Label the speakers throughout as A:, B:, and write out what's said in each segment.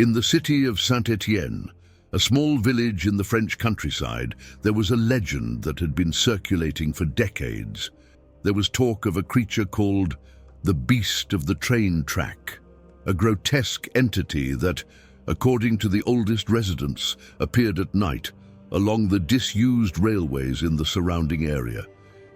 A: In the city of Saint-Étienne, a small village in the French countryside, there was a legend that had been circulating for decades. There was talk of a creature called the Beast of the Train Track, a grotesque entity that, according to the oldest residents, appeared at night along the disused railways in the surrounding area.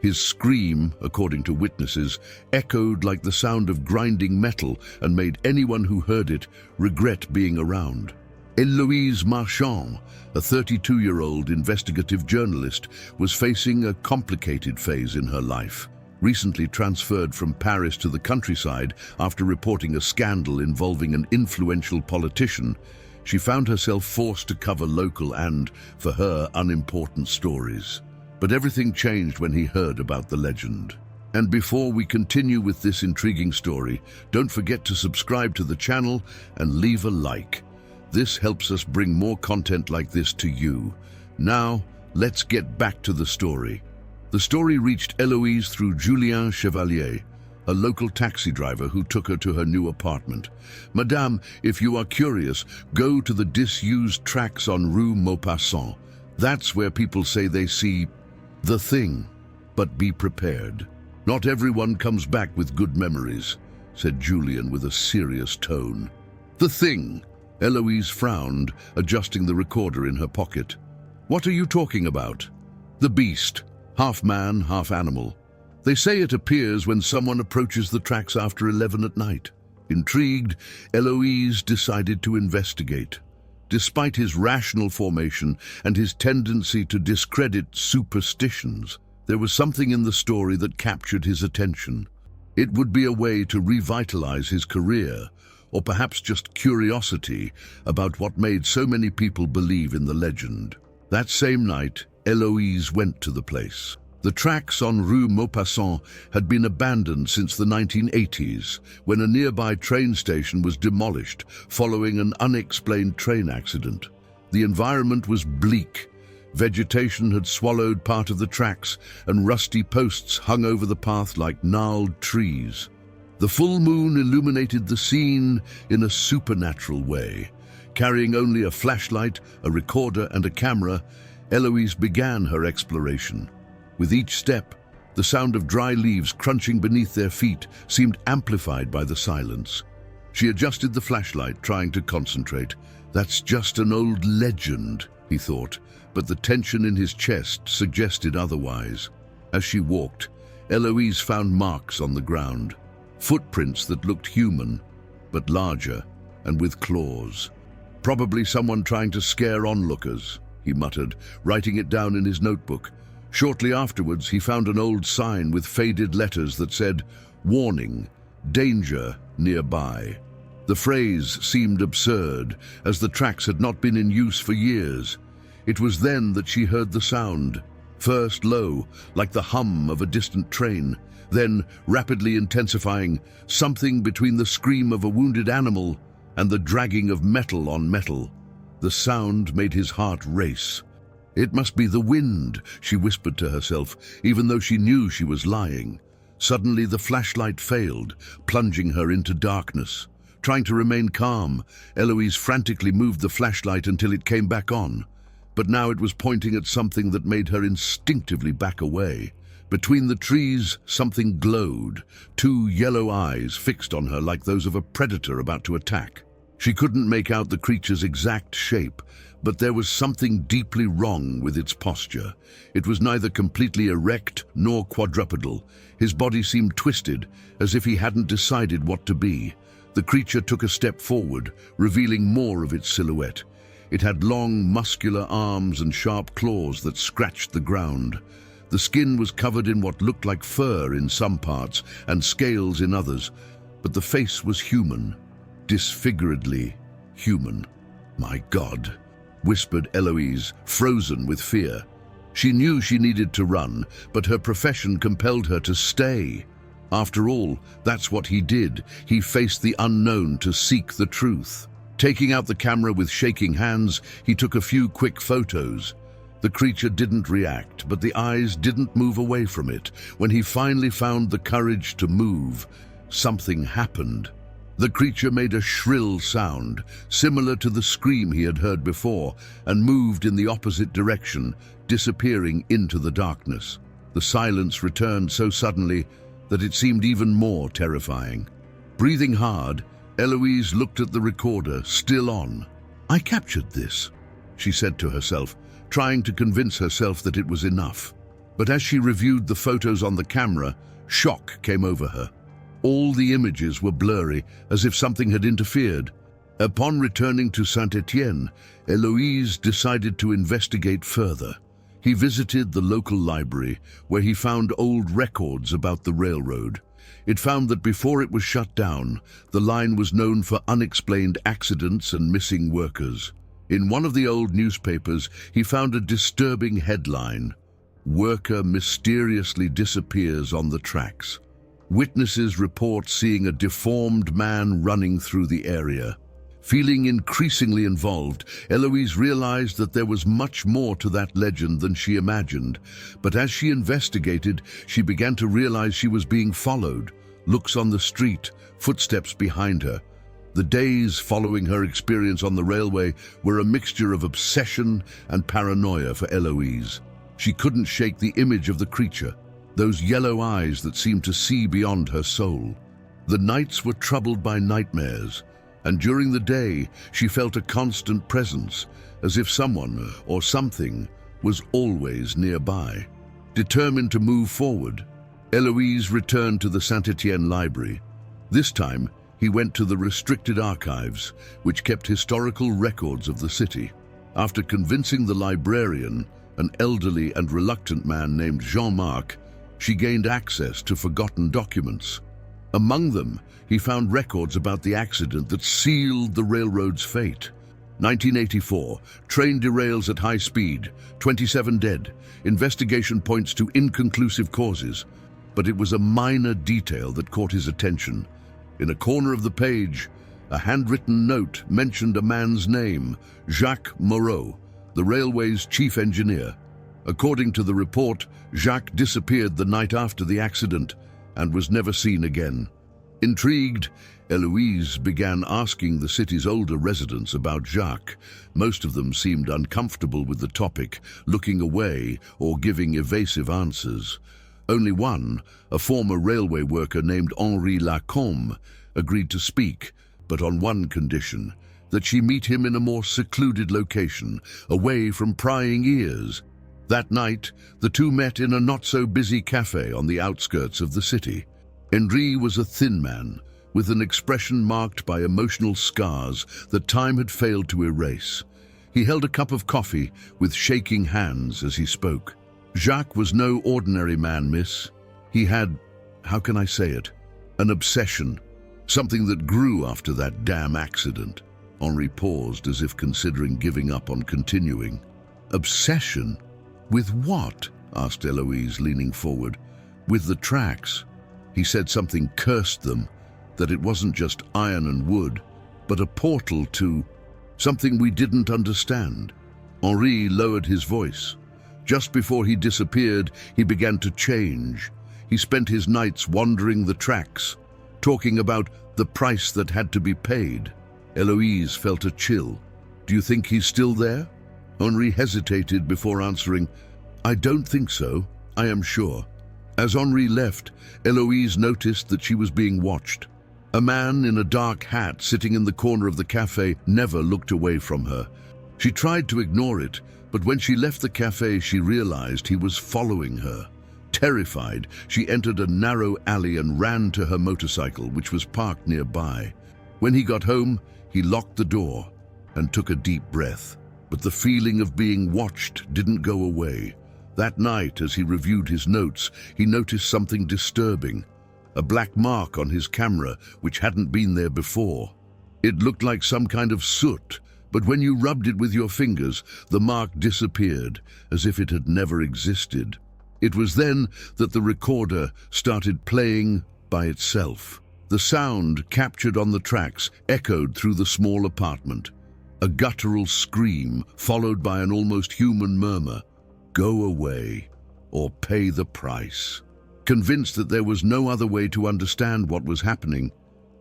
A: His scream, according to witnesses, echoed like the sound of grinding metal and made anyone who heard it regret being around. Héloïse Marchand, a 32-year-old investigative journalist, was facing a complicated phase in her life. Recently transferred from Paris to the countryside after reporting a scandal involving an influential politician, she found herself forced to cover local and, for her, unimportant stories. But everything changed when he heard about the legend. And before we continue with this intriguing story, don't forget to subscribe to the channel and leave a like. This helps us bring more content like this to you. Now, let's get back to the story. The story reached Héloïse through Julien Chevalier, a local taxi driver who took her to her new apartment. Madame, if you are curious, go to the disused tracks on Rue Maupassant. That's where people say they see the thing. But be prepared. Not everyone comes back with good memories, said Julien with a serious tone. The thing. Héloïse frowned, adjusting the recorder in her pocket. What are you talking about? The beast, half man, half animal. They say it appears when someone approaches the tracks after 11 at night. Intrigued, Héloïse decided to investigate. Despite his rational formation and his tendency to discredit superstitions, there was something in the story that captured his attention. It would be a way to revitalize his career, or perhaps just curiosity about what made so many people believe in the legend. That same night, Héloïse went to the place. The tracks on Rue Maupassant had been abandoned since the 1980s, when a nearby train station was demolished following an unexplained train accident. The environment was bleak. Vegetation had swallowed part of the tracks, and rusty posts hung over the path like gnarled trees. The full moon illuminated the scene in a supernatural way. Carrying only a flashlight, a recorder, and a camera, Héloïse began her exploration. With each step, the sound of dry leaves crunching beneath their feet seemed amplified by the silence. She adjusted the flashlight, trying to concentrate. That's just an old legend, he thought, but the tension in his chest suggested otherwise. As she walked, Héloïse found marks on the ground, footprints that looked human, but larger and with claws. Probably someone trying to scare onlookers, he muttered, writing it down in his notebook. Shortly afterwards, he found an old sign with faded letters that said, "Warning, danger nearby." The phrase seemed absurd, as the tracks had not been in use for years. It was then that she heard the sound, first low, like the hum of a distant train, then rapidly intensifying, something between the scream of a wounded animal and the dragging of metal on metal. The sound made his heart race. It must be the wind, she whispered to herself, even though she knew she was lying. Suddenly the flashlight failed, plunging her into darkness. Trying to remain calm, Héloïse frantically moved the flashlight until it came back on. But now it was pointing at something that made her instinctively back away. Between the trees, something glowed, two yellow eyes fixed on her like those of a predator about to attack. She couldn't make out the creature's exact shape, but there was something deeply wrong with its posture. It was neither completely erect nor quadrupedal. His body seemed twisted, as if he hadn't decided what to be. The creature took a step forward, revealing more of its silhouette. It had long, muscular arms and sharp claws that scratched the ground. The skin was covered in what looked like fur in some parts and scales in others, but the face was human, disfiguredly human. "My God," whispered Héloïse, frozen with fear. She knew she needed to run, but her profession compelled her to stay. After all, that's what he did. He faced the unknown to seek the truth. Taking out the camera with shaking hands, he took a few quick photos. The creature didn't react, but the eyes didn't move away from it. When he finally found the courage to move, something happened. The creature made a shrill sound, similar to the scream he had heard before, and moved in the opposite direction, disappearing into the darkness. The silence returned so suddenly that it seemed even more terrifying. Breathing hard, Eloise looked at the recorder, still on. "I captured this," she said to herself, trying to convince herself that it was enough. But as she reviewed the photos on the camera, shock came over her. All the images were blurry, as if something had interfered. Upon returning to Saint-Étienne, Eloise decided to investigate further. He visited the local library, where he found old records about the railroad. It found that before it was shut down, the line was known for unexplained accidents and missing workers. In one of the old newspapers, he found a disturbing headline: "Worker mysteriously disappears on the tracks." Witnesses report seeing a deformed man running through the area. Feeling increasingly involved, Eloise realized that there was much more to that legend than she imagined. But as she investigated, she began to realize she was being followed. Looks on the street, footsteps behind her. The days following her experience on the railway were a mixture of obsession and paranoia for Eloise. She couldn't shake the image of the creature, those yellow eyes that seemed to see beyond her soul. The nights were troubled by nightmares, and during the day she felt a constant presence, as if someone or something was always nearby. Determined to move forward, Eloise returned to the Saint-Étienne library. This time, he went to the restricted archives, which kept historical records of the city. After convincing the librarian, an elderly and reluctant man named Jean-Marc, she gained access to forgotten documents. Among them, he found records about the accident that sealed the railroad's fate. 1984, train derails at high speed, 27 dead. Investigation points to inconclusive causes. But it was a minor detail that caught his attention. In a corner of the page, a handwritten note mentioned a man's name, Jacques Moreau, the railway's chief engineer. According to the report, Jacques disappeared the night after the accident and was never seen again. Intrigued, Eloise began asking the city's older residents about Jacques. Most of them seemed uncomfortable with the topic, looking away or giving evasive answers. Only one, a former railway worker named Henri Lacombe, agreed to speak, but on one condition: that she meet him in a more secluded location, away from prying ears. That night, the two met in a not-so-busy cafe on the outskirts of the city. Henri was a thin man, with an expression marked by emotional scars that time had failed to erase. He held a cup of coffee with shaking hands as he spoke. Jacques was no ordinary man, miss. He had, how can I say it, an obsession, something that grew after that damn accident. Henri paused as if considering giving up on continuing. Obsession? With what? Asked Eloise, leaning forward. With the tracks. He said something cursed them, that it wasn't just iron and wood, but a portal to something we didn't understand. Henri lowered his voice. Just before he disappeared, he began to change. He spent his nights wandering the tracks, talking about the price that had to be paid. Eloise felt a chill. Do you think he's still there? Henri hesitated before answering, I don't think so, I am sure. As Henri left, Eloise noticed that she was being watched. A man in a dark hat sitting in the corner of the cafe never looked away from her. She tried to ignore it, but when she left the cafe, she realized he was following her. Terrified, she entered a narrow alley and ran to her motorcycle, which was parked nearby. When he got home, he locked the door and took a deep breath. But the feeling of being watched didn't go away. That night, as he reviewed his notes, he noticed something disturbing. A black mark on his camera, which hadn't been there before. It looked like some kind of soot, but when you rubbed it with your fingers, the mark disappeared, as if it had never existed. It was then that the recorder started playing by itself. The sound, captured on the tracks, echoed through the small apartment. A guttural scream, followed by an almost human murmur. Go away, or pay the price. Convinced that there was no other way to understand what was happening,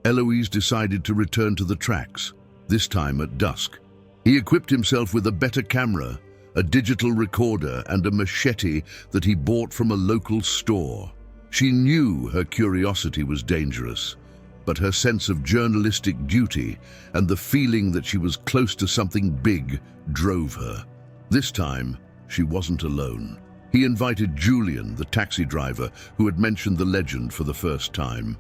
A: Eloise decided to return to the tracks, this time at dusk. He equipped himself with a better camera, a digital recorder, and a machete that he bought from a local store. She knew her curiosity was dangerous, but her sense of journalistic duty and the feeling that she was close to something big drove her. This time, she wasn't alone. He invited Julian, the taxi driver, who had mentioned the legend for the first time.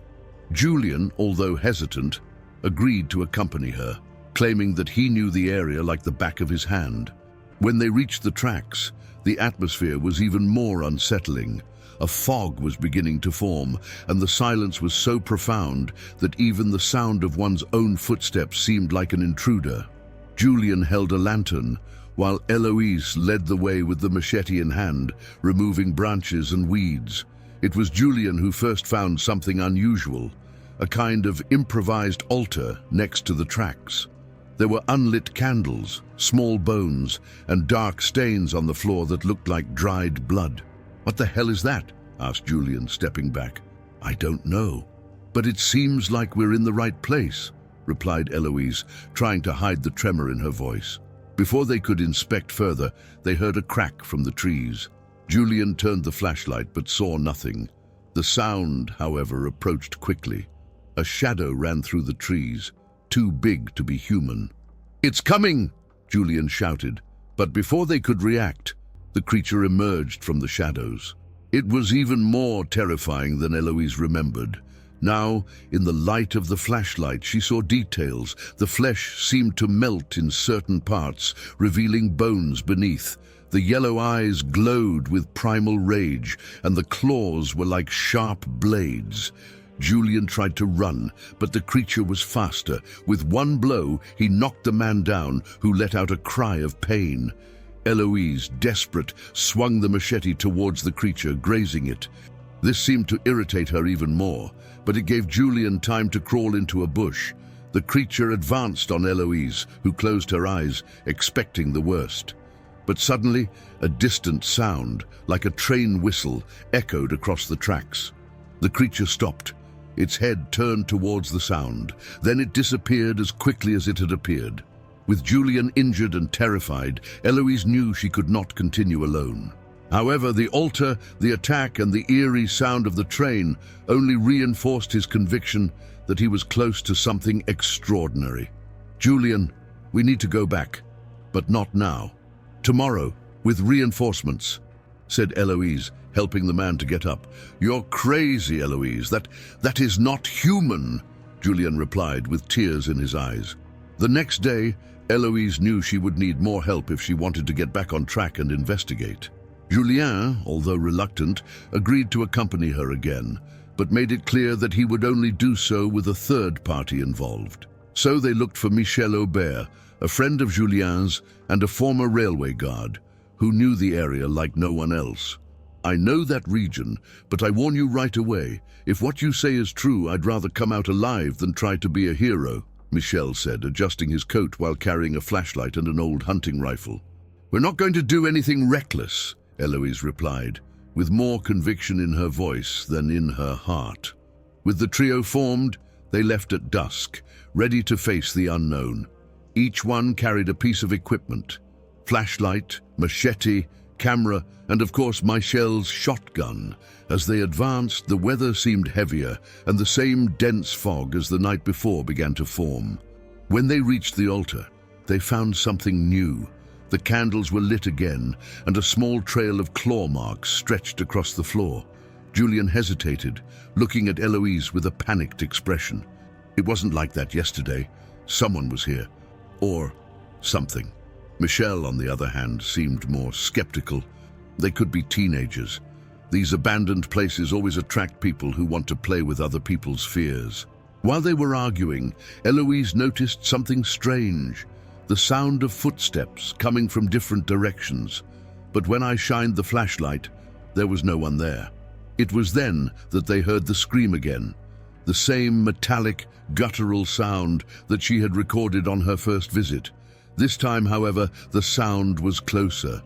A: Julian, although hesitant, agreed to accompany her, claiming that he knew the area like the back of his hand. When they reached the tracks, the atmosphere was even more unsettling. A fog was beginning to form, and the silence was so profound that even the sound of one's own footsteps seemed like an intruder. Julian held a lantern, while Eloise led the way with the machete in hand, removing branches and weeds. It was Julian who first found something unusual, a kind of improvised altar next to the tracks. There were unlit candles, small bones, and dark stains on the floor that looked like dried blood. "What the hell is that?" asked Julian, stepping back. "I don't know, but it seems like we're in the right place," replied Eloise, trying to hide the tremor in her voice. Before they could inspect further, they heard a crack from the trees. Julian turned the flashlight but saw nothing. The sound, however, approached quickly. A shadow ran through the trees, too big to be human. "It's coming!" Julian shouted, but before they could react, the creature emerged from the shadows. It was even more terrifying than Eloise remembered. Now, in the light of the flashlight, she saw details. The flesh seemed to melt in certain parts, revealing bones beneath. The yellow eyes glowed with primal rage, and the claws were like sharp blades. Julian tried to run, but the creature was faster. With one blow, he knocked the man down, who let out a cry of pain. Eloise, desperate, swung the machete towards the creature, grazing it. This seemed to irritate her even more, but it gave Julian time to crawl into a bush. The creature advanced on Eloise, who closed her eyes, expecting the worst. But suddenly, a distant sound, like a train whistle, echoed across the tracks. The creature stopped. Its head turned towards the sound. Then it disappeared as quickly as it had appeared. With Julian injured and terrified, Eloise knew she could not continue alone. However, the altar, the attack, and the eerie sound of the train only reinforced his conviction that he was close to something extraordinary. "Julian, we need to go back, but not now. Tomorrow, with reinforcements," said Eloise, helping the man to get up. "You're crazy, Eloise. That is not human," Julian replied with tears in his eyes. The next day, Eloise knew she would need more help if she wanted to get back on track and investigate. Julien, although reluctant, agreed to accompany her again, but made it clear that he would only do so with a third party involved. So they looked for Michel Aubert, a friend of Julien's and a former railway guard, who knew the area like no one else. "I know that region, but I warn you right away, if what you say is true, I'd rather come out alive than try to be a hero," Michel said, adjusting his coat while carrying a flashlight and an old hunting rifle. "We're not going to do anything reckless," Eloise replied, with more conviction in her voice than in her heart. With the trio formed, they left at dusk, ready to face the unknown. Each one carried a piece of equipment: flashlight, machete, camera, and of course Michel's shotgun. As they advanced, the weather seemed heavier, and the same dense fog as the night before began to form. When they reached the altar, they found something new. The candles were lit again, and a small trail of claw marks stretched across the floor. Julian hesitated, looking at Eloise with a panicked expression. It wasn't like that yesterday. Someone was here. Or something. Michel, on the other hand, seemed more skeptical. They could be teenagers. These abandoned places always attract people who want to play with other people's fears. While they were arguing, Eloise noticed something strange. The sound of footsteps coming from different directions. But when I shined the flashlight, there was no one there. It was then that they heard the scream again. The same metallic, guttural sound that she had recorded on her first visit. This time, however, the sound was closer.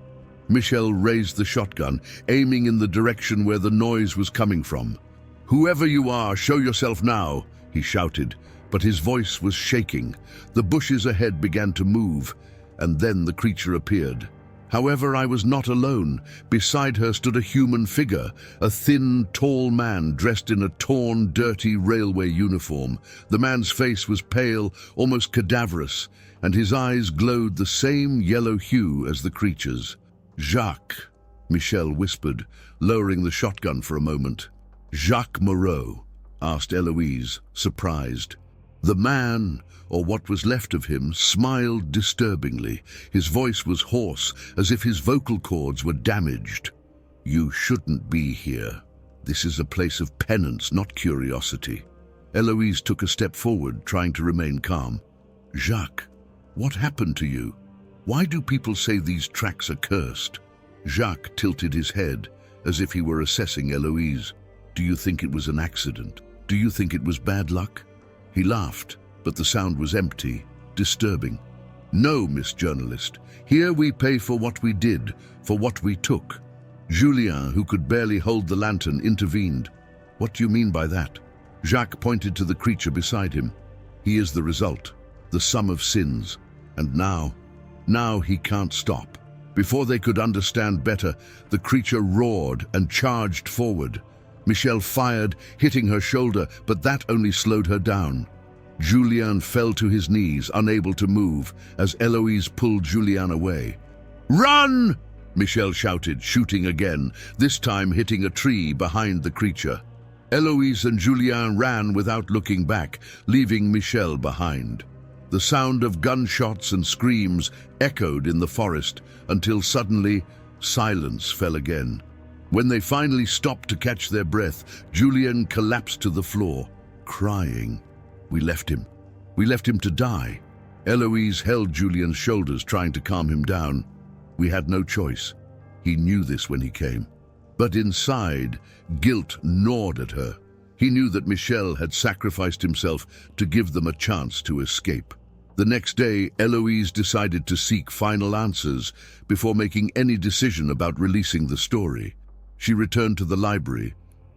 A: Michel raised the shotgun, aiming in the direction where the noise was coming from. "Whoever you are, show yourself now," he shouted, but his voice was shaking. The bushes ahead began to move, and then the creature appeared. However, I was not alone. Beside her stood a human figure, a thin, tall man dressed in a torn, dirty railway uniform. The man's face was pale, almost cadaverous, and his eyes glowed the same yellow hue as the creature's. "Jacques," Michel whispered, lowering the shotgun for a moment. "Jacques Moreau?" asked Eloise, surprised. The man, or what was left of him, smiled disturbingly. His voice was hoarse, as if his vocal cords were damaged. "You shouldn't be here. This is a place of penance, not curiosity." Eloise took a step forward, trying to remain calm. "Jacques, what happened to you? Why do people say these tracks are cursed?" Jacques tilted his head, as if he were assessing Eloise. "Do you think it was an accident? Do you think it was bad luck?" He laughed, but the sound was empty, disturbing. "No, Miss Journalist. Here we pay for what we did, for what we took." Julien, who could barely hold the lantern, intervened. "What do you mean by that?" Jacques pointed to the creature beside him. "He is the result, the sum of sins. And now he can't stop." Before they could understand better, the creature roared and charged forward. Michel fired, hitting her shoulder, but that only slowed her down. Julien fell to his knees, unable to move, as Eloise pulled Julien away. "Run!" Michel shouted, shooting again, this time hitting a tree behind the creature. Eloise and Julien ran without looking back, leaving Michel behind. The sound of gunshots and screams echoed in the forest until suddenly silence fell again. When they finally stopped to catch their breath, Julien collapsed to the floor, crying. We left him to die." Eloise held Julien's shoulders, trying to calm him down. "We had no choice. He knew this when he came." But inside, guilt gnawed at her. He knew that Michel had sacrificed himself to give them a chance to escape. The next day, Eloise decided to seek final answers before making any decision about releasing the story. She returned to the library,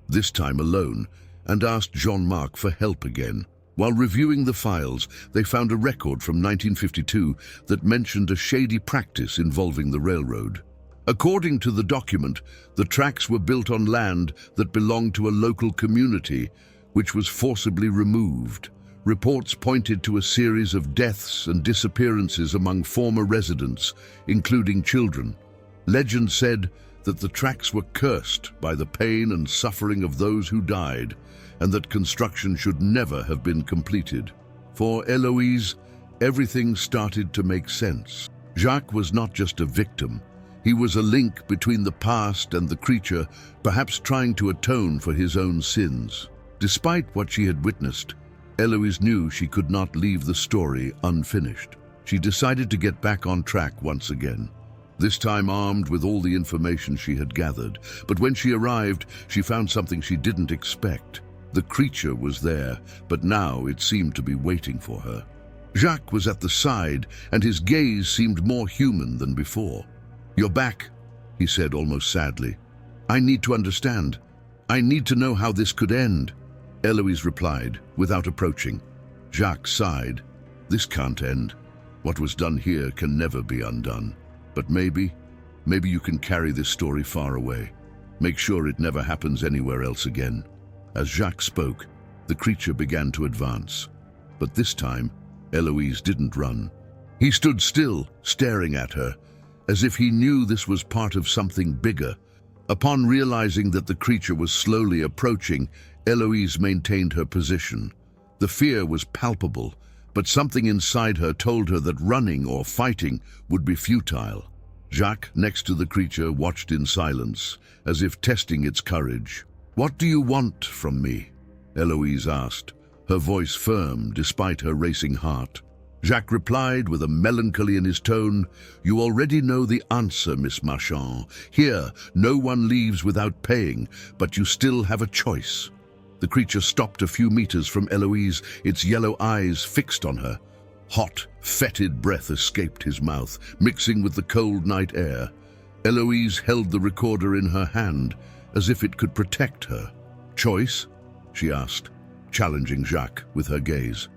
A: this time alone, and asked Jean-Marc for help again. While reviewing the files, they found a record from 1952 that mentioned a shady practice involving the railroad. According to the document, the tracks were built on land that belonged to a local community, which was forcibly removed. Reports pointed to a series of deaths and disappearances among former residents, including children. Legend said that the tracks were cursed by the pain and suffering of those who died, and that construction should never have been completed. For Eloise, everything started to make sense. Jacques was not just a victim. He was a link between the past and the creature, perhaps trying to atone for his own sins. Despite what she had witnessed, Eloise knew she could not leave the story unfinished. She decided to get back on track once again, this time armed with all the information she had gathered. But when she arrived, she found something she didn't expect. The creature was there, but now it seemed to be waiting for her. Jacques was at the side, and his gaze seemed more human than before. "You're back," he said almost sadly. "I need to understand. I need to know how this could end." Eloise replied, without approaching. Jacques sighed. "This can't end. What was done here can never be undone. But maybe you can carry this story far away. Make sure it never happens anywhere else again." As Jacques spoke, the creature began to advance. But this time, Eloise didn't run. He stood still, staring at her, as if he knew this was part of something bigger. Upon realizing that the creature was slowly approaching, Eloise maintained her position. The fear was palpable, but something inside her told her that running or fighting would be futile. Jacques, next to the creature, watched in silence, as if testing its courage. "What do you want from me?" Eloise asked, her voice firm despite her racing heart. Jacques replied with a melancholy in his tone, "You already know the answer, Miss Marchand. Here, no one leaves without paying, but you still have a choice." The creature stopped a few meters from Eloise, its yellow eyes fixed on her. Hot, fetid breath escaped his mouth, mixing with the cold night air. Eloise held the recorder in her hand, as if it could protect her. "Choice?" she asked. challenging Jacques with her gaze.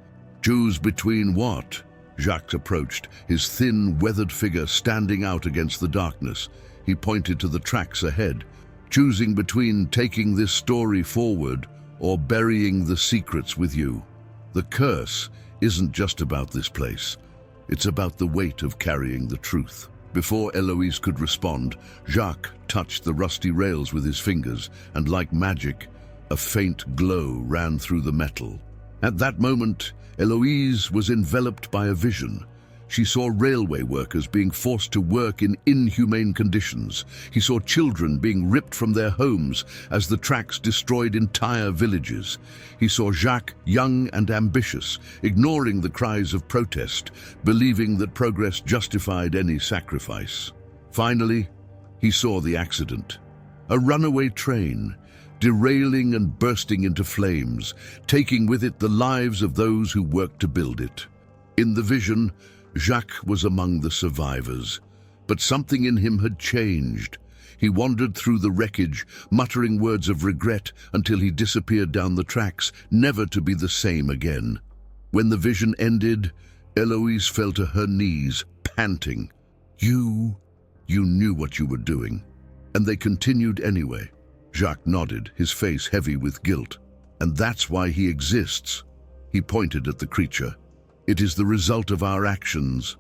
A: Choose between what? Jacques approached, his thin, weathered figure standing out against the darkness. He pointed to the tracks ahead, choosing between taking this story forward or burying the secrets with you. The curse isn't just about this place. It's about the weight of carrying the truth. Before Eloise could respond, Jacques touched the rusty rails with his fingers, and like magic, a faint glow ran through the metal. At that moment, Eloise was enveloped by a vision. She saw railway workers being forced to work in inhumane conditions. He saw children being ripped from their homes as the tracks destroyed entire villages. He saw Jacques, young and ambitious, ignoring the cries of protest, believing that progress justified any sacrifice. Finally, he saw the accident. A runaway train, derailing and bursting into flames, taking with it the lives of those who worked to build it. In the vision, Jacques was among the survivors, but something in him had changed. He wandered through the wreckage, muttering words of regret until he disappeared down the tracks, never to be the same again. When the vision ended, Eloise fell to her knees, panting. You knew what you were doing. And they continued anyway. Jacques nodded, his face heavy with guilt. And that's why he exists. He pointed at the creature. It is the result of our actions,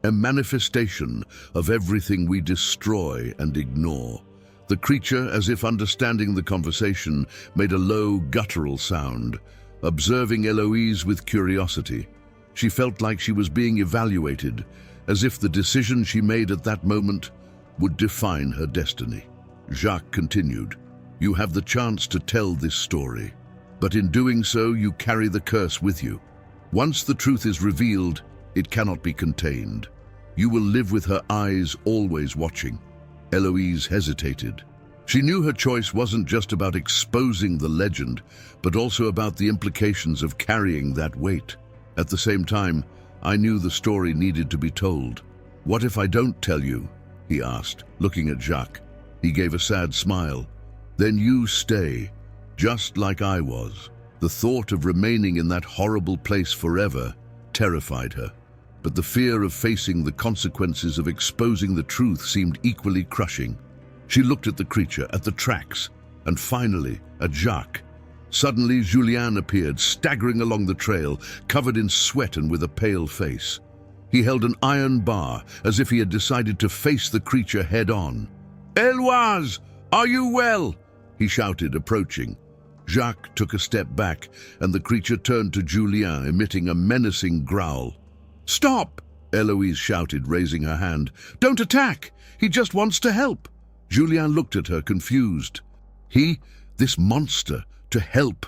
A: a manifestation of everything we destroy and ignore. The creature, as if understanding the conversation, made a low, guttural sound, observing Eloise with curiosity. She felt like she was being evaluated, as if the decision she made at that moment would define her destiny. Jacques continued, "You have the chance to tell this story, but in doing so you carry the curse with you. Once the truth is revealed, it cannot be contained. You will live with her eyes always watching." Eloise hesitated. She knew her choice wasn't just about exposing the legend, but also about the implications of carrying that weight. At the same time, I knew the story needed to be told. "What if I don't tell you?" he asked, looking at Jacques. He gave a sad smile. "Then you stay, just like I was." The thought of remaining in that horrible place forever terrified her, but the fear of facing the consequences of exposing the truth seemed equally crushing. She looked at the creature, at the tracks, and finally at Jacques. Suddenly, Julien appeared, staggering along the trail, covered in sweat and with a pale face. He held an iron bar, as if he had decided to face the creature head-on. "Eloise, are you well?" he shouted, approaching. Jacques took a step back, and the creature turned to Julien, emitting a menacing growl. "Stop!" Eloise shouted, raising her hand. "Don't attack! He just wants to help!" Julien looked at her, confused. This monster, to help?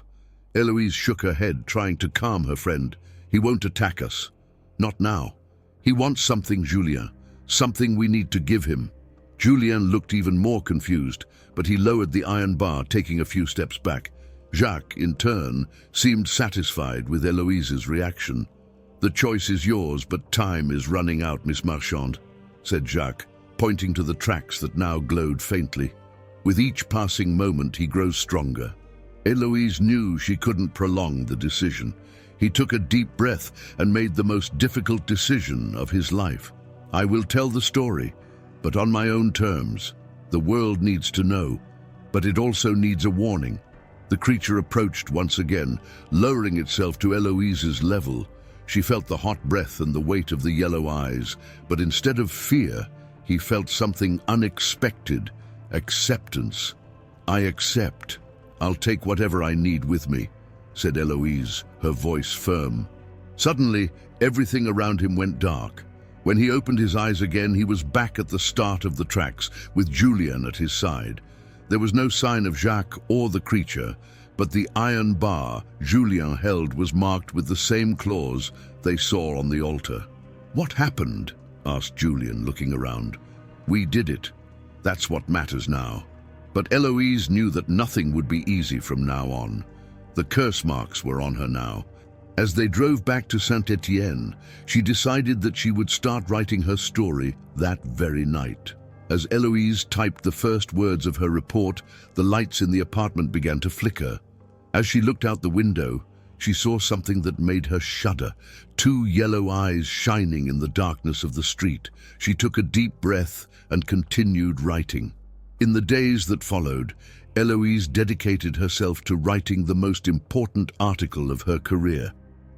A: Eloise shook her head, trying to calm her friend. "He won't attack us. Not now. He wants something, Julien. Something we need to give him." Julien looked even more confused, but he lowered the iron bar, taking a few steps back. Jacques, in turn, seemed satisfied with Eloise's reaction. "The choice is yours, but time is running out, Miss Marchand," said Jacques, pointing to the tracks that now glowed faintly. With each passing moment, he grows stronger. Eloise knew she couldn't prolong the decision. He took a deep breath and made the most difficult decision of his life. "I will tell the story, but on my own terms. The world needs to know, but it also needs a warning." The creature approached once again, lowering itself to Eloise's level. She felt the hot breath and the weight of the yellow eyes, but instead of fear, he felt something unexpected: acceptance. "I accept. I'll take whatever I need with me," said Eloise, her voice firm. Suddenly, everything around him went dark. When he opened his eyes again, he was back at the start of the tracks, with Julien at his side. There was no sign of Jacques or the creature, but the iron bar Julien held was marked with the same claws they saw on the altar. "What happened?" asked Julien, looking around. "We did it. That's what matters now." But Eloise knew that nothing would be easy from now on. The curse marks were on her now. As they drove back to Saint-Étienne, she decided that she would start writing her story that very night. As Eloise typed the first words of her report, the lights in the apartment began to flicker. As she looked out the window, she saw something that made her shudder. Two yellow eyes shining in the darkness of the street. She took a deep breath and continued writing. In the days that followed, Eloise dedicated herself to writing the most important article of her career.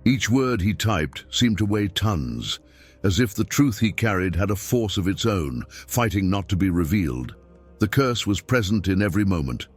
A: Each word he typed seemed to weigh tons, as if the truth he carried had a force of its own, fighting not to be revealed. The curse was present in every moment.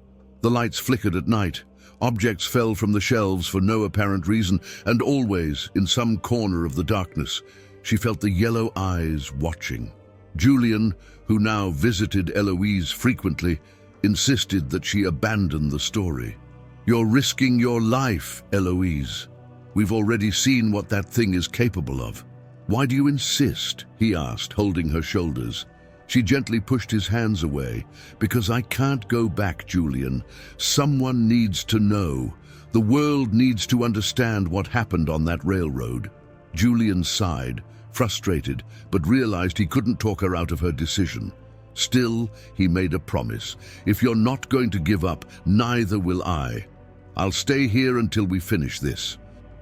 A: The lights flickered at night. Objects fell from the shelves for no apparent reason, and always, in some corner of the darkness, she felt the yellow eyes watching. Julian, who now visited Eloise frequently, insisted that she abandon the story. "You're risking your life, Eloise. We've already seen what that thing is capable of. Why do you insist?" he asked, holding her shoulders. She gently pushed his hands away. "Because I can't go back, Julian. Someone needs to know. The world needs to understand what happened on that railroad." Julian sighed, frustrated, but realized he couldn't talk her out of her decision. Still, he made a promise. "If you're not going to give up, neither will I. I'll stay here until we finish this."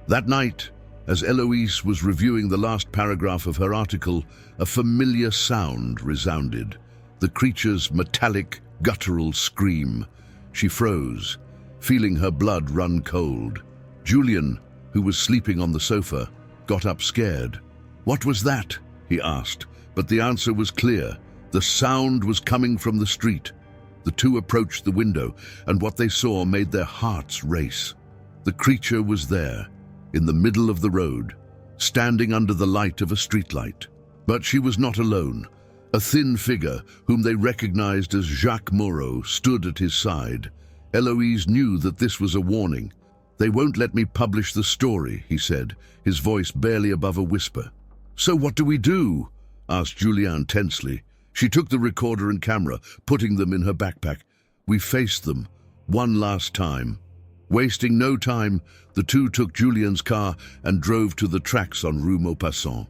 A: That night, as Eloise was reviewing the last paragraph of her article, a familiar sound resounded. The creature's metallic, guttural scream. She froze, feeling her blood run cold. Julian, who was sleeping on the sofa, got up scared. "What was that?" he asked, but the answer was clear. The sound was coming from the street. The two approached the window, and what they saw made their hearts race. The creature was there, in the middle of the road, standing under the light of a streetlight. But she was not alone. A thin figure, whom they recognized as Jacques Moreau, stood at his side. Eloise knew that this was a warning. "They won't let me publish the story," he said, his voice barely above a whisper. "So what do we do?" asked Julian tensely. She took the recorder and camera, putting them in her backpack. "We faced them, one last time." Wasting no time, the two took Julian's car and drove to the tracks on Rue Maupassant.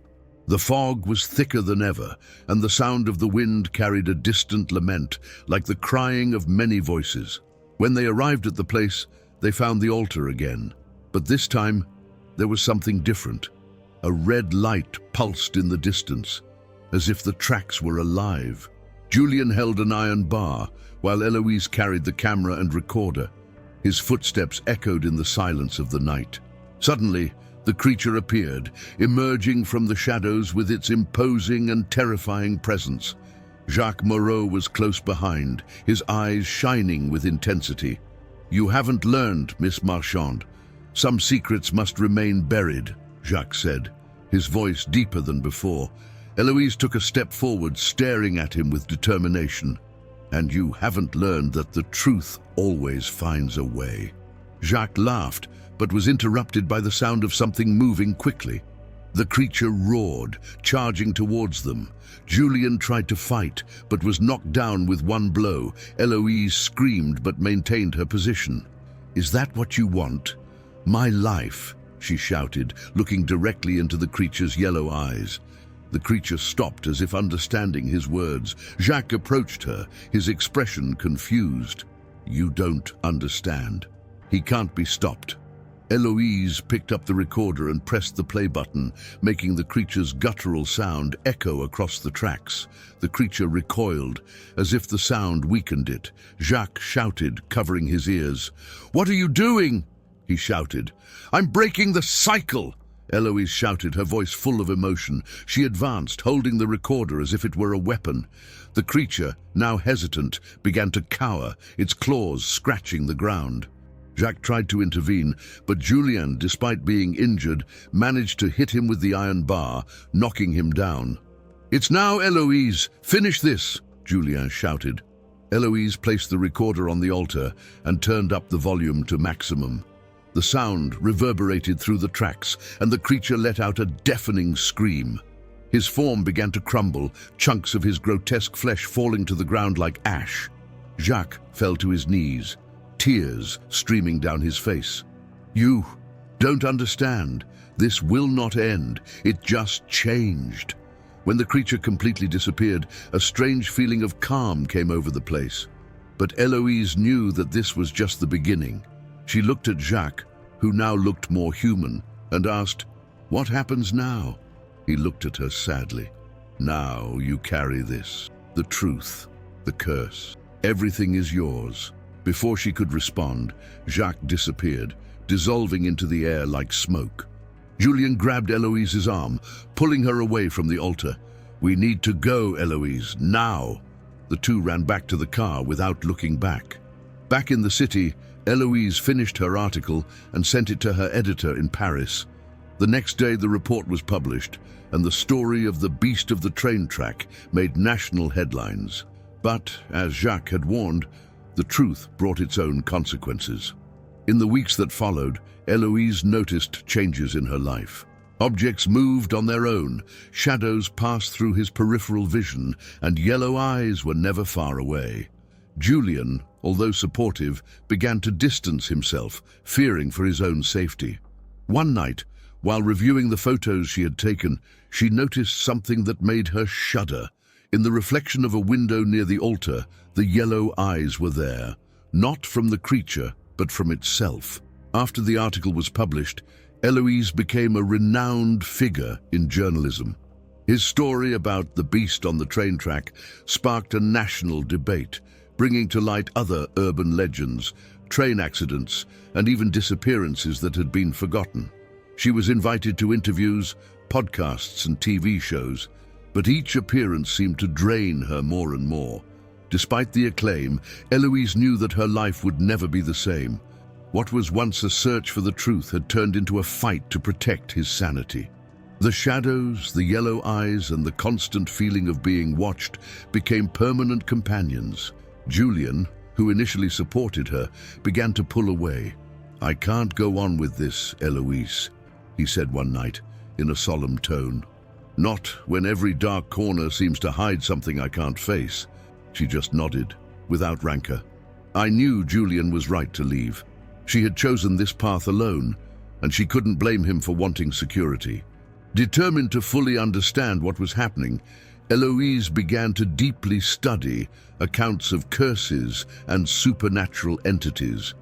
A: The fog was thicker than ever, and the sound of the wind carried a distant lament, like the crying of many voices. When they arrived at the place, they found the altar again. But this time, there was something different. A red light pulsed in the distance, as if the tracks were alive. Julian held an iron bar, while Eloise carried the camera and recorder. His footsteps echoed in the silence of the night. Suddenly, the creature appeared, emerging from the shadows with its imposing and terrifying presence. Jacques Moreau was close behind, his eyes shining with intensity. "You haven't learned, Miss Marchand. Some secrets must remain buried," Jacques said, his voice deeper than before. Eloise took a step forward, staring at him with determination. "And you haven't learned that the truth always finds a way." Jacques laughed, but was interrupted by the sound of something moving quickly. The creature roared, charging towards them. Julian tried to fight, but was knocked down with one blow. Eloise screamed but maintained her position. "Is that what you want? My life?" she shouted, looking directly into the creature's yellow eyes. The creature stopped as if understanding his words. Jacques approached her, his expression confused. "You don't understand. He can't be stopped." Eloise picked up the recorder and pressed the play button, making the creature's guttural sound echo across the tracks. The creature recoiled, as if the sound weakened it. Jacques shouted, covering his ears. "What are you doing?" he shouted. "I'm breaking the cycle!" Eloise shouted, her voice full of emotion. She advanced, holding the recorder as if it were a weapon. The creature, now hesitant, began to cower, its claws scratching the ground. Jacques tried to intervene, but Julian, despite being injured, managed to hit him with the iron bar, knocking him down. "It's now, Eloise! Finish this!" Julian shouted. Eloise placed the recorder on the altar and turned up the volume to maximum. The sound reverberated through the tracks, and the creature let out a deafening scream. His form began to crumble, chunks of his grotesque flesh falling to the ground like ash. Jacques fell to his knees, tears streaming down his face. "You don't understand. This will not end. It just changed." When the creature completely disappeared, a strange feeling of calm came over the place. But Eloise knew that this was just the beginning. She looked at Jacques, who now looked more human, and asked, "What happens now?" He looked at her sadly. "Now you carry this, the truth, the curse. Everything is yours." Before she could respond, Jacques disappeared, dissolving into the air like smoke. Julien grabbed Eloise's arm, pulling her away from the altar. "We need to go, Eloise, now!" The two ran back to the car without looking back. Back in the city, Eloise finished her article and sent it to her editor in Paris. The next day the report was published, and the story of the beast of the train track made national headlines. But, as Jacques had warned, the truth brought its own consequences. In the weeks that followed, Eloise noticed changes in her life. Objects moved on their own, shadows passed through his peripheral vision, and yellow eyes were never far away. Julien, although supportive, began to distance himself, fearing for his own safety. One night, while reviewing the photos she had taken, she noticed something that made her shudder. In the reflection of a window near the altar, the yellow eyes were there, not from the creature, but from itself. After the article was published, Eloise became a renowned figure in journalism. His story about the beast on the train track sparked a national debate, bringing to light other urban legends, train accidents, and even disappearances that had been forgotten. She was invited to interviews, podcasts, and TV shows, but each appearance seemed to drain her more and more. Despite the acclaim, Eloise knew that her life would never be the same. What was once a search for the truth had turned into a fight to protect his sanity. The shadows, the yellow eyes, and the constant feeling of being watched became permanent companions. Julien, who initially supported her, began to pull away. "I can't go on with this, Eloise," he said one night, in a solemn tone. "Not when every dark corner seems to hide something I can't face." She just nodded, without rancor. I knew Julien was right to leave. She had chosen this path alone, and she couldn't blame him for wanting security. Determined to fully understand what was happening, Eloise began to deeply study accounts of curses and supernatural entities.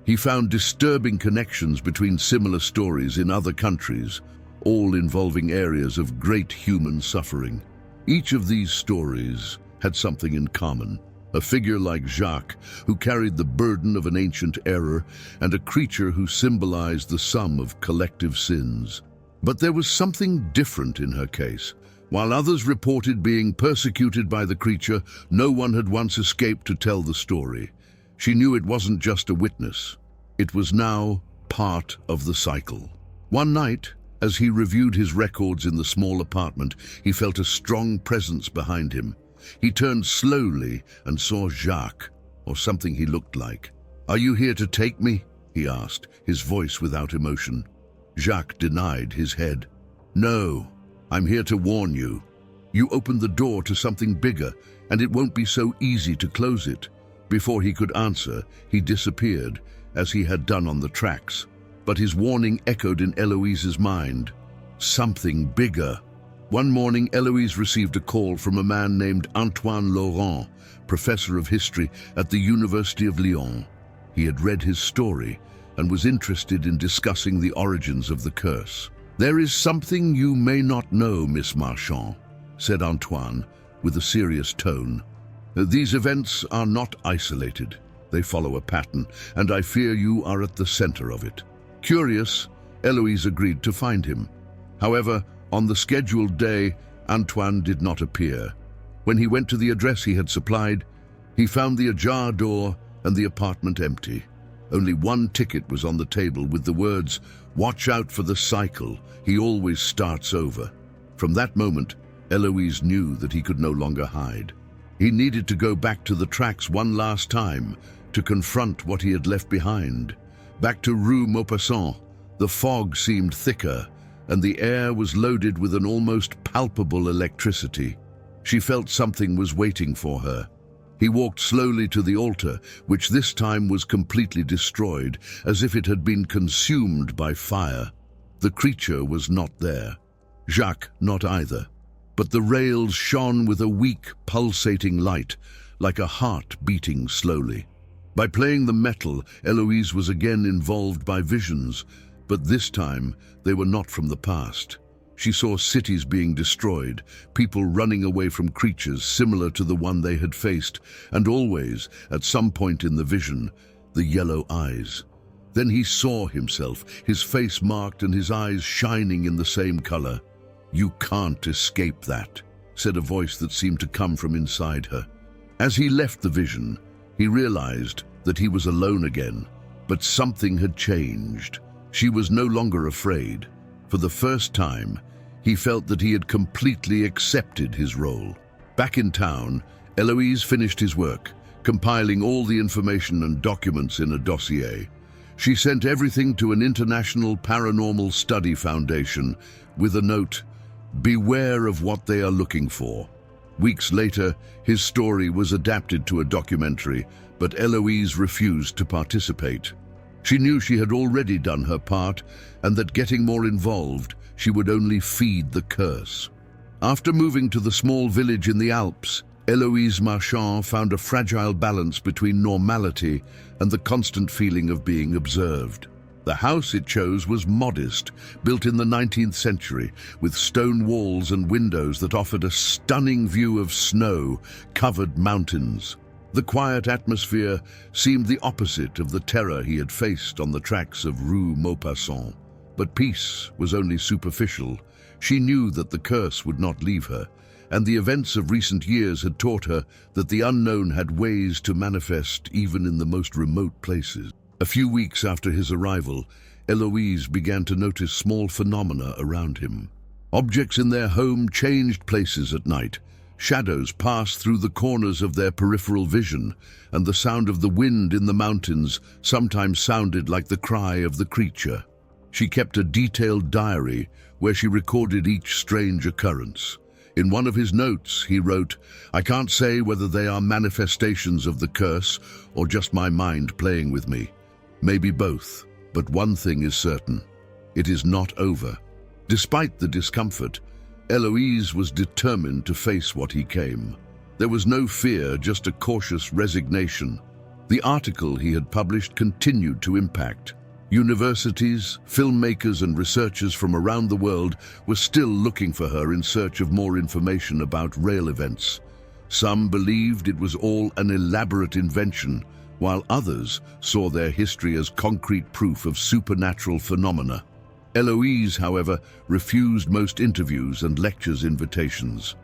A: He found disturbing connections between similar stories in other countries, all involving areas of great human suffering. Each of these stories had something in common: a figure like Jacques, who carried the burden of an ancient error, and a creature who symbolized the sum of collective sins. But there was something different in her case. While others reported being persecuted by the creature, no one had once escaped to tell the story. She knew it wasn't just a witness. It was now part of the cycle. One night, as he reviewed his records in the small apartment, he felt a strong presence behind him. He turned slowly and saw Jacques, or something he looked like. "Are you here to take me?" he asked, his voice without emotion. Jacques denied his head. "No, I'm here to warn you. You opened the door to something bigger, and it won't be so easy to close it." Before he could answer, he disappeared, as he had done on the tracks. But his warning echoed in Eloise's mind. Something bigger. One morning, Eloise received a call from a man named Antoine Laurent, professor of history at the University of Lyon. He had read his story and was interested in discussing the origins of the curse. "There is something you may not know, Miss Marchand," said Antoine, with a serious tone. "These events are not isolated. They follow a pattern, and I fear you are at the center of it." Curious, Eloise agreed to find him. However, on the scheduled day, Antoine did not appear. When he went to the address he had supplied, he found the ajar door and the apartment empty. Only one ticket was on the table with the words, "Watch out for the cycle. He always starts over." From that moment, Eloise knew that he could no longer hide. He needed to go back to the tracks one last time to confront what he had left behind. Back to Rue Maupassant, the fog seemed thicker, and the air was loaded with an almost palpable electricity. She felt something was waiting for her. He walked slowly to the altar, which this time was completely destroyed, as if it had been consumed by fire. The creature was not there. Jacques not either. But the rails shone with a weak, pulsating light, like a heart beating slowly. By playing the metal, Eloise was again involved by visions, but this time they were not from the past. She saw cities being destroyed, people running away from creatures similar to the one they had faced, and always, at some point in the vision, the yellow eyes. Then he saw himself, his face marked and his eyes shining in the same color. "You can't escape that," said a voice that seemed to come from inside her. As he left the vision, he realized that he was alone again, but something had changed. She was no longer afraid. For the first time, he felt that he had completely accepted his role. Back in town, Eloise finished his work, compiling all the information and documents in a dossier. She sent everything to an international paranormal study foundation with a note, "Beware of what they are looking for." Weeks later, his story was adapted to a documentary, but Eloise refused to participate. She knew she had already done her part, and that getting more involved, she would only feed the curse. After moving to the small village in the Alps, Eloise Marchand found a fragile balance between normality and the constant feeling of being observed. The house it chose was modest, built in the 19th century, with stone walls and windows that offered a stunning view of snow-covered mountains. The quiet atmosphere seemed the opposite of the terror he had faced on the tracks of Rue Maupassant. But peace was only superficial. She knew that the curse would not leave her, and the events of recent years had taught her that the unknown had ways to manifest even in the most remote places. A few weeks after his arrival, Eloise began to notice small phenomena around him. Objects in their home changed places at night. Shadows passed through the corners of their peripheral vision, and the sound of the wind in the mountains sometimes sounded like the cry of the creature. She kept a detailed diary where she recorded each strange occurrence. In one of his notes, he wrote, "I can't say whether they are manifestations of the curse or just my mind playing with me. Maybe both, but one thing is certain. It is not over." Despite the discomfort, Eloise was determined to face what he came. There was no fear, just a cautious resignation. The article he had published continued to impact. Universities, filmmakers and researchers from around the world were still looking for her in search of more information about rail events. Some believed it was all an elaborate invention, while others saw their history as concrete proof of supernatural phenomena. Eloise, however, refused most interviews and lectures invitations.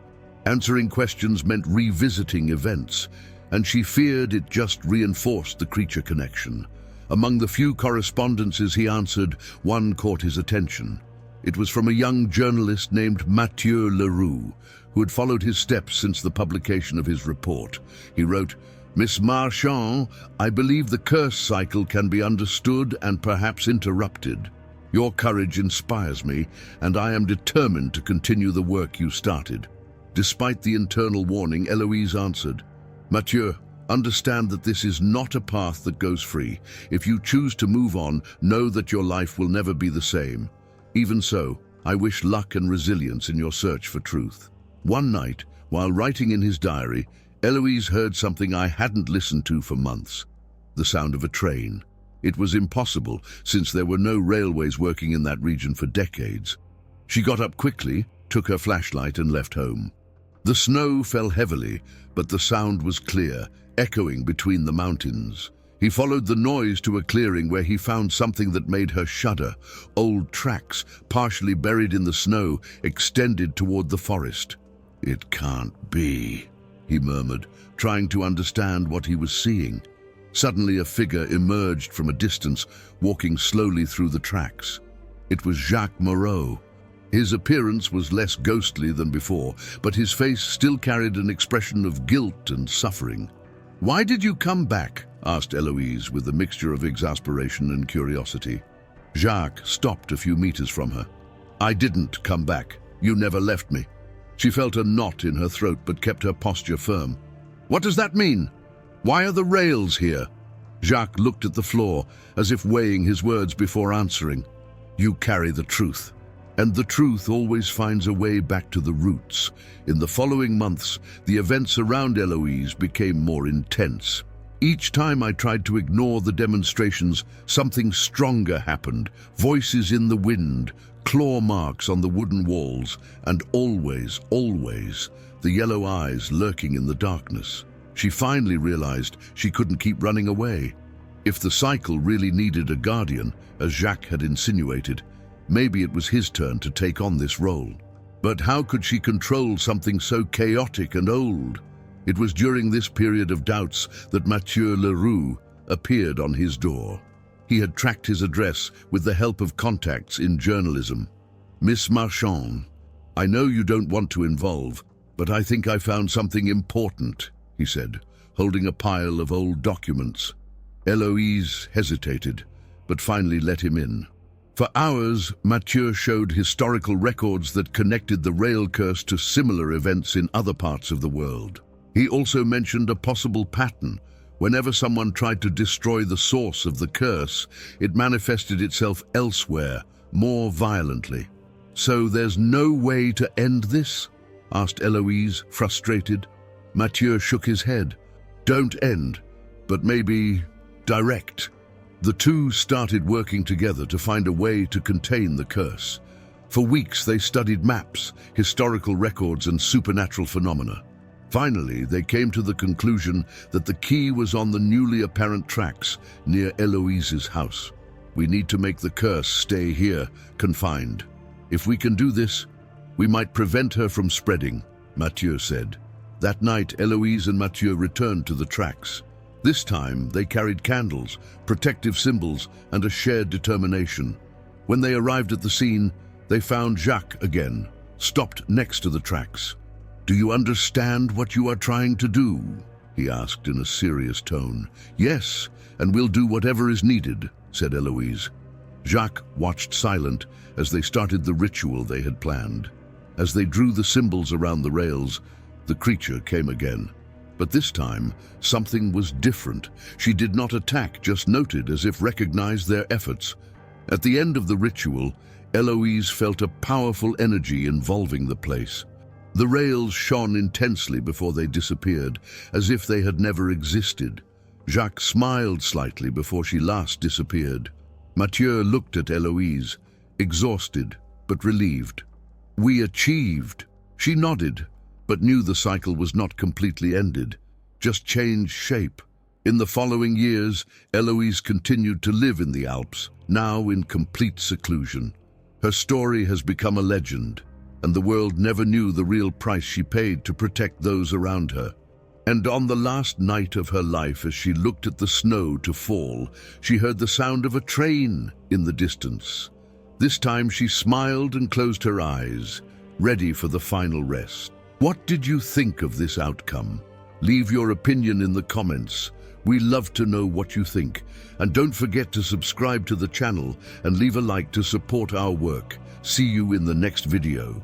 A: Answering questions meant revisiting events, and she feared it just reinforced the creature connection. Among the few correspondences he answered, one caught his attention. It was from a young journalist named Mathieu Leroux, who had followed his steps since the publication of his report. He wrote, "Miss Marchand, I believe the curse cycle can be understood and perhaps interrupted. Your courage inspires me, and I am determined to continue the work you started." Despite the internal warning, Eloise answered, "Mathieu, understand that this is not a path that goes free. If you choose to move on, know that your life will never be the same. Even so, I wish luck and resilience in your search for truth." One night, while writing in his diary, Eloise heard something I hadn't listened to for months: the sound of a train. It was impossible, since there were no railways working in that region for decades. She got up quickly, took her flashlight and left home. The snow fell heavily, but the sound was clear, echoing between the mountains. He followed the noise to a clearing where he found something that made her shudder. Old tracks, partially buried in the snow, extended toward the forest. "It can't be," he murmured, trying to understand what he was seeing. Suddenly a figure emerged from a distance, walking slowly through the tracks. It was Jacques Moreau. His appearance was less ghostly than before, but his face still carried an expression of guilt and suffering. "Why did you come back?" asked Eloise with a mixture of exasperation and curiosity. Jacques stopped a few meters from her. "I didn't come back. You never left me." She felt a knot in her throat but kept her posture firm. "What does that mean? Why are the rails here?" Jacques looked at the floor, as if weighing his words before answering. "You carry the truth, and the truth always finds a way back to the roots." In the following months, the events around Eloise became more intense. Each time I tried to ignore the demonstrations, something stronger happened. Voices in the wind, claw marks on the wooden walls, and always, the yellow eyes lurking in the darkness. She finally realized she couldn't keep running away. If the cycle really needed a guardian, as Jacques had insinuated, maybe it was his turn to take on this role. But how could she control something so chaotic and old? It was during this period of doubts that Mathieu Leroux appeared on his door. He had tracked his address with the help of contacts in journalism. "Miss Marchand, I know you don't want to involve, but I think I found something important," he said, holding a pile of old documents. Eloise hesitated, but finally let him in. For hours, Mathieu showed historical records that connected the rail curse to similar events in other parts of the world. He also mentioned a possible pattern. Whenever someone tried to destroy the source of the curse, it manifested itself elsewhere, more violently. "So there's no way to end this?" asked Eloise, frustrated. Mathieu shook his head. "Don't end, but maybe direct." The two started working together to find a way to contain the curse. For weeks they studied maps, historical records, and supernatural phenomena. Finally, they came to the conclusion that the key was on the newly apparent tracks near Eloise's house. "We need to make the curse stay here, confined. If we can do this, we might prevent her from spreading," Mathieu said. That night, Eloise and Mathieu returned to the tracks. This time, they carried candles, protective symbols, and a shared determination. When they arrived at the scene, they found Jacques again, stopped next to the tracks. "Do you understand what you are trying to do?" he asked in a serious tone. "Yes, and we'll do whatever is needed," said Eloise. Jacques watched silent as they started the ritual they had planned. As they drew the symbols around the rails, the creature came again. But this time, something was different. She did not attack, just noted as if recognized their efforts. At the end of the ritual, Eloise felt a powerful energy involving the place. The rails shone intensely before they disappeared, as if they had never existed. Jacques smiled slightly before she last disappeared. Mathieu looked at Eloise, exhausted but relieved. "We achieved." She nodded, but knew the cycle was not completely ended, just changed shape. In the following years, Eloise continued to live in the Alps, now in complete seclusion. Her story has become a legend, and the world never knew the real price she paid to protect those around her. And on the last night of her life, as she looked at the snow to fall, she heard the sound of a train in the distance. This time she smiled and closed her eyes, ready for the final rest. What did you think of this outcome? Leave your opinion in the comments. We love to know what you think. And don't forget to subscribe to the channel and leave a like to support our work. See you in the next video.